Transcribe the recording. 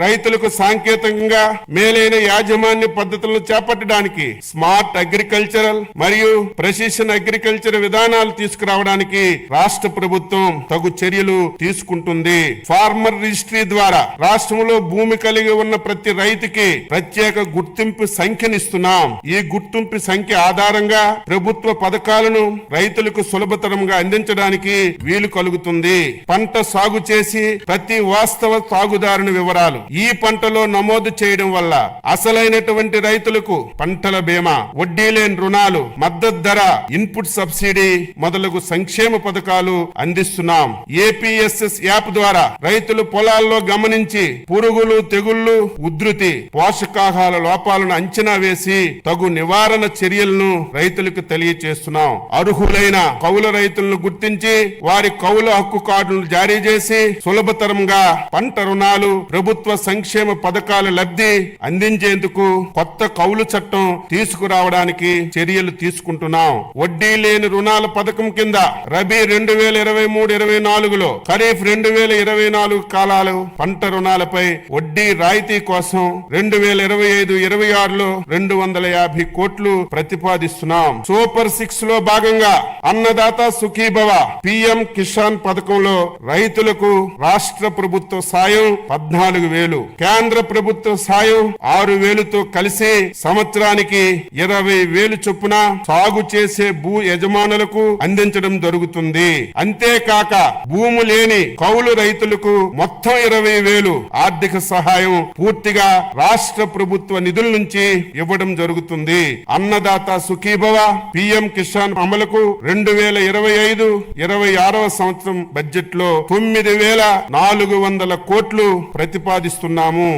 రైతులకు సాంకేతికంగా మేలైన యాజమాన్య పద్ధతులను చేపట్టడానికి స్మార్ట్ అగ్రికల్చరల్ మరియు ప్రెసిషన్ అగ్రికల్చర్ విధానాలు తీసుకురావడానికి రాష్ట్ర ప్రభుత్వం తగు చర్యలు తీసుకుంటుంది. ఫార్మర్ రిజిస్ట్రీ ద్వారా రాష్ట్రంలో భూమి కలిగి ఉన్న ప్రతి రైతుకి ప్రత్యేక గుర్తింపు సంఖ్యనిస్తున్నాం. ఈ గుర్తింపు సంఖ్య ఆధారంగా ప్రభుత్వ పథకాలను రైతులకు సులభతరంగా అందించడానికి వీలు కలుగుతుంది. పంట సాగు చేసి ప్రతి వాస్తవ సాగుదారుని వివరాలు ఈ పంటలో నమోదు చేయడం వల్ల అసలైనటువంటి రైతులకు పంటల బీమా, వడ్డీ లేని రుణాలు, మద్దతు ధర, ఇన్పుట్ సబ్సిడీ మొదలగు సంక్షేమ పథకాలు అందిస్తున్నాం. ఏపీఎస్ఎస్ యాప్ ద్వారా రైతులు పొలాల్లో గమనించి పురుగులు, తెగుళ్లు ఉధృతి, పోషకాహార లోపాలను అంచనా వేసి తగు నివారణ చర్యలను రైతులకు తెలియజేస్తున్నాం. అర్హులైన కౌలు రైతులను గుర్తించి వారి కౌలు హక్కు కార్డులను జారీ చేసి సులభతరంగా పంట రుణాలు, ప్రభుత్వ సంక్షేమ పథకాల లబ్ధి అందించేందుకు కొత్త కౌలు చట్టం తీసుకురావడానికి చర్యలు తీసుకుంటున్నాం. వడ్డీ లేని రుణాల పథకం కింద రబీ 2023-24లో, ఖరీఫ్ 2024 కాలాలు పంట రుణాలపై వడ్డీ రాయితీ కోసం 2025-26లో 250 కోట్లు ప్రతిపాదిస్తున్నాం. సూపర్ 6 లో భాగంగా అన్నదాత సుఖీభవ పిఎం కిసాన్ పథకంలో రైతులకు రాష్ట్ర ప్రభుత్వ సాయం 14,000, కేంద్ర ప్రభుత్వ సాయం 6,000తో కలిసి సంవత్సరానికి 20,000 చొప్పున సాగు చేసే భూ యజమానులకు అందించడం జరుగుతుంది. అంతేకాక భూము లేని కౌలు రైతులకు మొత్తం 20,000 ఆర్థిక సహాయం పూర్తిగా రాష్ట్ర ప్రభుత్వ నిధుల నుంచి ఇవ్వడం జరుగుతుంది. అన్నదాత సుఖీభవ పిఎం కిసాన్ అమలుకు 2025-26వ సంవత్సరం బడ్జెట్ లో 9,400 కోట్లు ప్రతిపాదిస్తున్నాము.